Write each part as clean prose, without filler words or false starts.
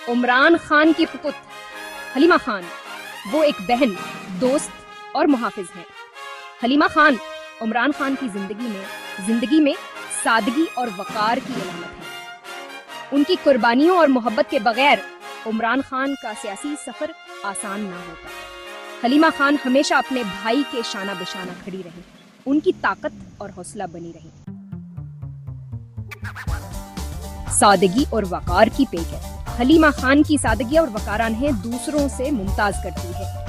عمران خان کی پپت حلیمہ خان وہ ایک بہن، دوست اور محافظ ہیں۔ حلیمہ خان عمران خان کی زندگی میں سادگی اور وقار کی علامت ہے۔ ان کی قربانیوں اور محبت کے بغیر عمران خان کا سیاسی سفر آسان نہ ہوتا۔ حلیمہ خان ہمیشہ اپنے بھائی کے شانہ بشانہ کھڑی رہی، ان کی طاقت اور حوصلہ بنی رہی۔ سادگی اور وقار کی پیکر حلیمہ خان کی سادگی اور وقار انہیں دوسروں سے ممتاز کرتی ہے۔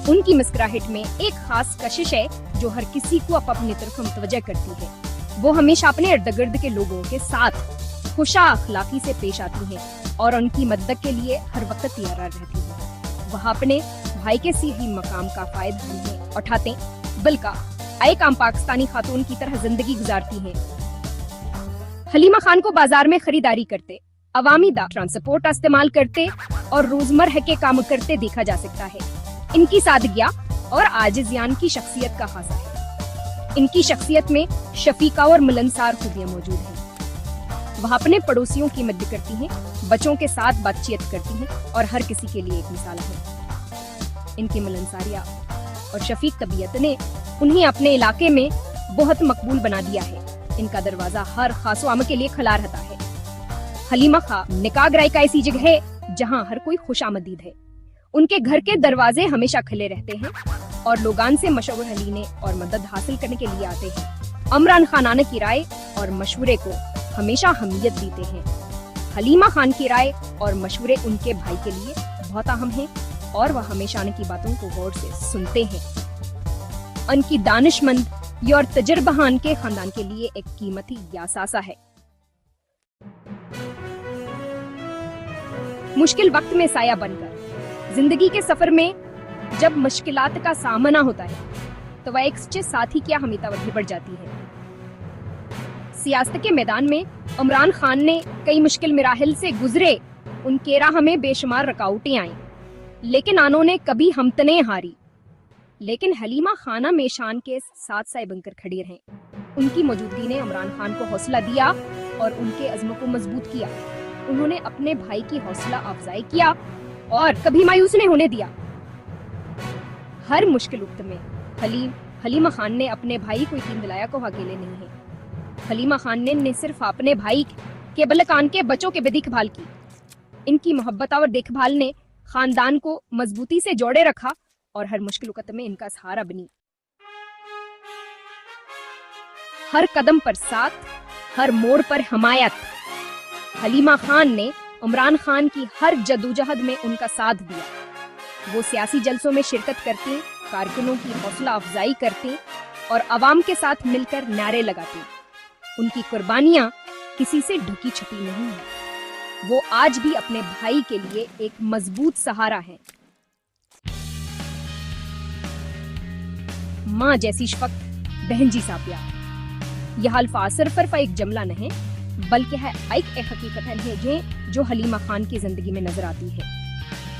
ان کی مسکراہٹ میں ایک خاص کشش ہے جو ہر کسی کو اپنی طرف متوجہ کرتی ہے۔ وہ ہمیشہ اپنے ارد گرد کے لوگوں کے ساتھ خوش اخلاقی سے پیش آتی ہیں اور ان کی مدد کے لیے ہر وقت تیار رہتی ہیں۔ وہ اپنے بھائی کے صحیح مقام کا فائدہ نہیں اٹھاتے بلکہ ایک عام پاکستانی خاتون کی طرح زندگی گزارتی ہیں۔ حلیمہ خان کو بازار میں خریداری کرتے، عوامی ٹرانسپورٹ استعمال کرتے اور روزمرہ کے کام کرتے دیکھا جا سکتا ہے۔ ان کی سادگیاں اور عاجزیان کی شخصیت کا خاصہ ہے۔ ان کی شخصیت میں شفیقہ اور ملنسار خوبیاں موجود ہیں۔ وہ اپنے پڑوسیوں کی مدد کرتی ہیں، بچوں کے ساتھ بات چیت کرتی ہیں اور ہر کسی کے لیے ایک مثال ہے۔ ان کی ملنساریہ اور شفیق طبیعت نے انہیں اپنے علاقے میں بہت مقبول بنا دیا ہے۔ ان کا دروازہ ہر خاص و عام کے لیے کھلا رہتا ہے۔ حلیمہ خان نکاح گرائی کا ایسی جگہ ہے جہاں ہر کوئی خوش آمدید ہے۔ ان کے گھر کے دروازے ہمیشہ کھلے رہتے ہیں اور لوگان سے مشورہ لینے اور مدد حاصل کرنے کے لیے آتے ہیں۔ عمران خانانہ کی رائے اور مشورے کو ہمیشہ اہمیت دیتے ہیں۔ حلیمہ خان کی رائے اور مشورے ان کے بھائی کے لیے بہت اہم ہیں اور وہ ہمیشہ ان کی باتوں کو غور سے سنتے ہیں۔ ان کی دانش مند اور تجربہ ان کے خاندان کے لیے ایک قیمتی اثاثہ ہے۔ مشکل وقت میں سایہ بن کر زندگی کے سفر میں جب مشکلات کا سامنا ہوتا ہے تو وہ ایک سچے ساتھی کی اہمیت آگے بڑھ جاتی ہے۔ سیاست کے میدان میں عمران خان نے کئی مشکل مراحل سے گزرے، ان کے راہ میں بے شمار رکاوٹیں آئیں لیکن انہوں نے کبھی ہمت نہیں ہاری۔ لیکن حلیمہ خان میشان کے ساتھ سائے بن کر کھڑی رہیں۔ ان کی موجودگی نے عمران خان کو حوصلہ دیا اور ان کے عزم کو مضبوط کیا۔ انہوں نے اپنے بھائی کی حوصلہ افزائی کیا اور کبھی مایوس نہیں ہونے دیا۔ ہر مشکل وقت میں حلیمہ خان نے اپنے بھائی کو یقین دلایا کہ وہ اکیلے نہیں ہیں۔ حلیمہ خان نے نہ صرف اپنے بھائی کے بلکہ ان کے بچوں کی بھی دیکھ بھال کی۔ ان کی محبت اور دیکھ بھال نے خاندان کو مضبوطی سے جوڑے رکھا اور ہر مشکل وقت میں ان کا سہارا بنی۔ ہر قدم پر ساتھ، ہر موڑ پر حمایت۔ حلیمہ خان نے عمران خان کی ہر جدوجہد میں ان کا ساتھ دیا۔ وہ سیاسی جلسوں میں شرکت کرتے، کارکنوں کی حوصلہ افزائی کرتے اور عوام کے ساتھ مل کر نعرے لگاتے۔ ان کی قربانیاں کسی سے ڈھکی چھپی نہیں ہیں۔ وہ آج بھی اپنے بھائی کے لیے ایک مضبوط سہارا ہیں۔ ماں جیسی شفقت، بہن جی سا پیار، یہ الفاظ صرف ایک جملہ نہیں بلکہ ہے ایک حقیقت ہے جو حلیمہ خان کی زندگی میں نظر آتی ہے۔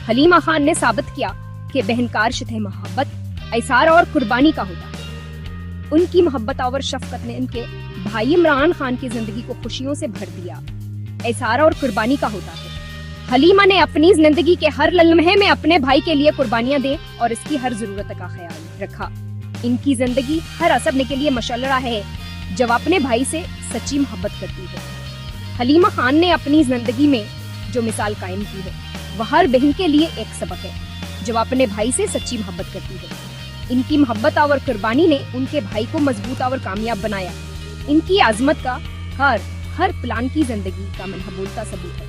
حلیمہ خان نے ثابت کیا کہ بہنکار شتہ محبت، ایثار اور قربانی کا ہوتا ہے۔ ان کی محبت اور شفقت نے ان کے بھائی عمران خان کی زندگی کو خوشیوں سے بھر دیا۔ ایثار اور قربانی کا ہوتا ہے۔ حلیمہ نے اپنی زندگی کے ہر لمحے میں اپنے بھائی کے لیے قربانیاں دیں اور اس کی ہر ضرورت کا خیال رکھا۔ ان کی زندگی ہر اصل کے لیے مشعلہ ہے جب اپنے بھائی سے سچی محبت کرتی ہے۔ حلیمہ خان نے اپنی زندگی میں جو مثال قائم کی ہے وہ ہر بہن کے لیے ایک سبق ہے جو اپنے بھائی سے سچی محبت کرتی ہے۔ ان کی محبت اور قربانی نے ان کے بھائی کو مضبوط اور کامیاب بنایا۔ ان کی عظمت کا ہر پلان کی زندگی کا منہ بولتا ثبوت ہے۔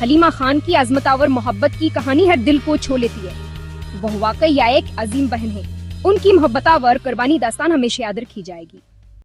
حلیمہ خان کی عظمت اور محبت کی کہانی ہر دل کو چھو لیتی ہے۔ وہ واقعی ایک عظیم بہن ہے۔ ان کی محبت اور قربانی داستان ہمیشہ یاد رکھی جائے گی۔